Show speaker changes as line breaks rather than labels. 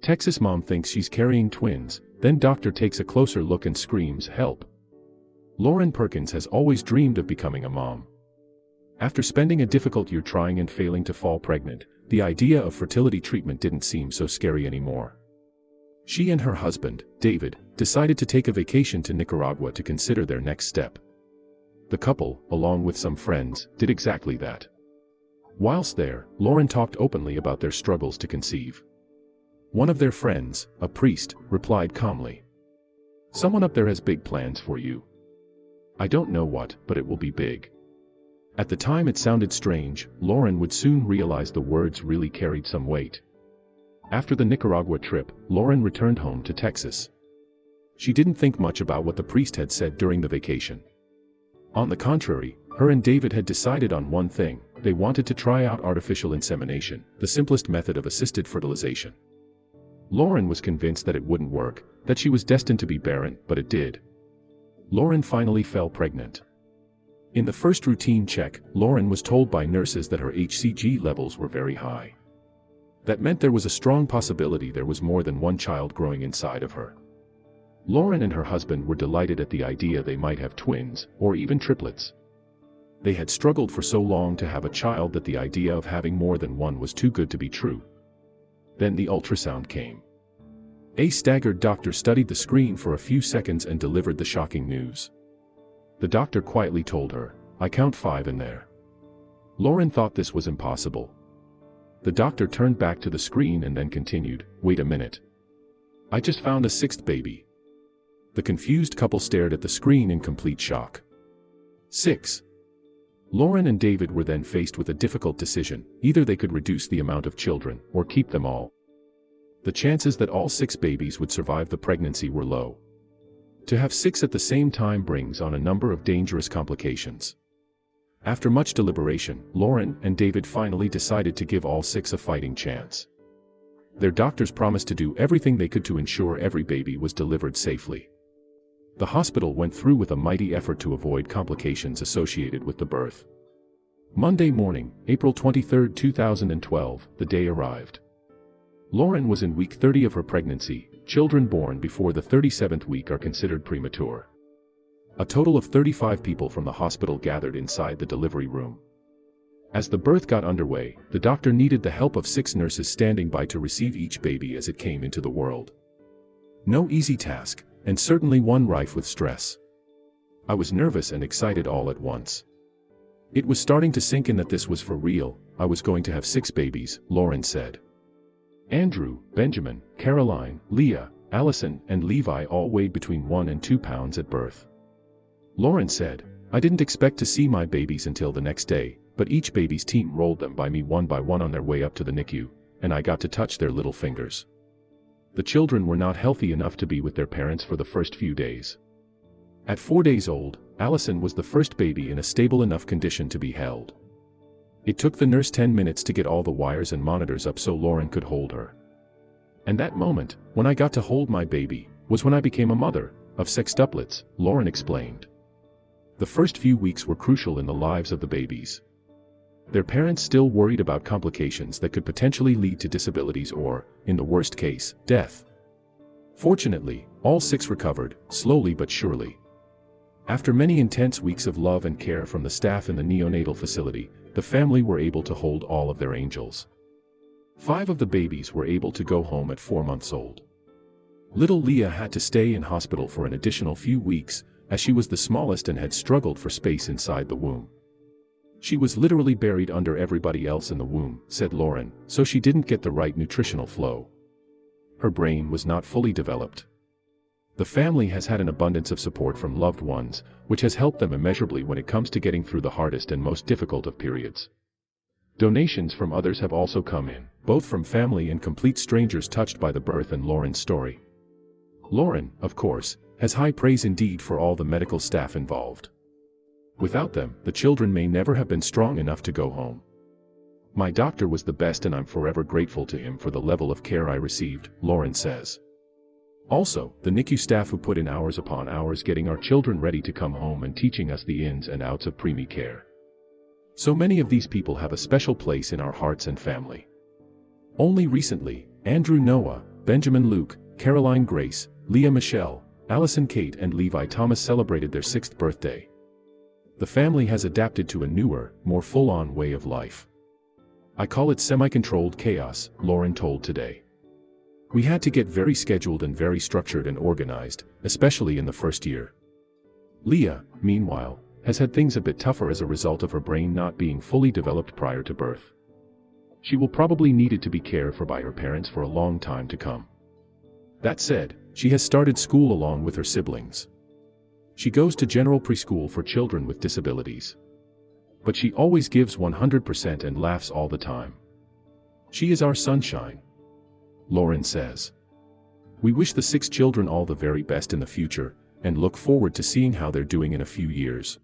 Texas mom thinks she's carrying twins, then doctor takes a closer look and screams, "Help." Lauren Perkins has always dreamed of becoming a mom. After spending a difficult year trying and failing to fall pregnant, the idea of fertility treatment didn't seem so scary anymore. She and her husband, David, decided to take a vacation to Nicaragua to consider their next step. The couple, along with some friends, did exactly that. Whilst there, Lauren talked openly about their struggles to conceive. One of their friends, a priest, replied calmly, "Someone up there has big plans for you. I don't know what, but it will be big." At the time it sounded strange. Lauren would soon realize the words really carried some weight. After the Nicaragua trip, Lauren returned home to Texas. She didn't think much about what the priest had said during the vacation. On the contrary, her and David had decided on one thing: they wanted to try out artificial insemination, the simplest method of assisted fertilization. Lauren was convinced that it wouldn't work, that she was destined to be barren, but it did. Lauren finally fell pregnant. In the first routine check, Lauren was told by nurses that her HCG levels were very high. That meant there was a strong possibility there was more than one child growing inside of her. Lauren and her husband were delighted at the idea they might have twins, or even triplets. They had struggled for so long to have a child that the idea of having more than one was too good to be true. Then the ultrasound came. A staggered doctor studied the screen for a few seconds and delivered the shocking news. The doctor quietly told her, "I count 5 in there." Lauren thought this was impossible. The doctor turned back to the screen and then continued, "Wait a minute. I just found a 6th baby." The confused couple stared at the screen in complete shock. 6. Lauren and David were then faced with a difficult decision: either they could reduce the amount of children, or keep them all. The chances that all 6 babies would survive the pregnancy were low. To have 6 at the same time brings on a number of dangerous complications. After much deliberation, Lauren and David finally decided to give all 6 a fighting chance. Their doctors promised to do everything they could to ensure every baby was delivered safely. The hospital went through with a mighty effort to avoid complications associated with the birth. Monday morning, April 23, 2012, the day arrived. Lauren was in week 30 of her pregnancy. Children born before the 37th week are considered premature. A total of 35 people from the hospital gathered inside the delivery room. As the birth got underway, the doctor needed the help of 6 nurses standing by to receive each baby as it came into the world. No easy task, and certainly one rife with stress. I was nervous and excited all at once. It was starting to sink in that this was for real. I was going to have 6 babies, Lauren said. Andrew, Benjamin, Caroline, Leah, Allison, and Levi all weighed between 1 and 2 pounds at birth. Lauren said, "I didn't expect to see my babies until the next day, but each baby's team rolled them by me one by one on their way up to the NICU, and I got to touch their little fingers." The children were not healthy enough to be with their parents for the first few days. At 4 days old, Allison was the first baby in a stable enough condition to be held. It took the nurse 10 minutes to get all the wires and monitors up so Lauren could hold her. And that moment, when I got to hold my baby, was when I became a mother of sextuplets, Lauren explained. The first few weeks were crucial in the lives of the babies. Their parents still worried about complications that could potentially lead to disabilities or, in the worst case, death. Fortunately, all 6 recovered, slowly but surely. After many intense weeks of love and care from the staff in the neonatal facility, the family were able to hold all of their angels. 5 of the babies were able to go home at 4 months old. Little Leah had to stay in hospital for an additional few weeks, as she was the smallest and had struggled for space inside the womb. "She was literally buried under everybody else in the womb," said Lauren, "so she didn't get the right nutritional flow. Her brain was not fully developed." The family has had an abundance of support from loved ones, which has helped them immeasurably when it comes to getting through the hardest and most difficult of periods. Donations from others have also come in, both from family and complete strangers touched by the birth and Lauren's story. Lauren, of course, has high praise indeed for all the medical staff involved. Without them, the children may never have been strong enough to go home. "My doctor was the best and I'm forever grateful to him for the level of care I received," Lauren says. Also, the NICU staff who put in hours upon hours getting our children ready to come home and teaching us the ins and outs of preemie care. So many of these people have a special place in our hearts and family. Only recently, Andrew Noah, Benjamin Luke, Caroline Grace, Leah Michelle, Allison Kate and Levi Thomas celebrated their 6th birthday. The family has adapted to a newer, more full-on way of life. I call it semi-controlled chaos, Lauren told Today. We had to get very scheduled and very structured and organized, especially in the first year. Leah, meanwhile, has had things a bit tougher as a result of her brain not being fully developed prior to birth. She will probably need to be cared for by her parents for a long time to come. That said, she has started school along with her siblings. She goes to general preschool for children with disabilities. But she always gives 100% and laughs all the time. She is our sunshine, Lauren says. We wish the 6 children all the very best in the future, and look forward to seeing how they're doing in a few years.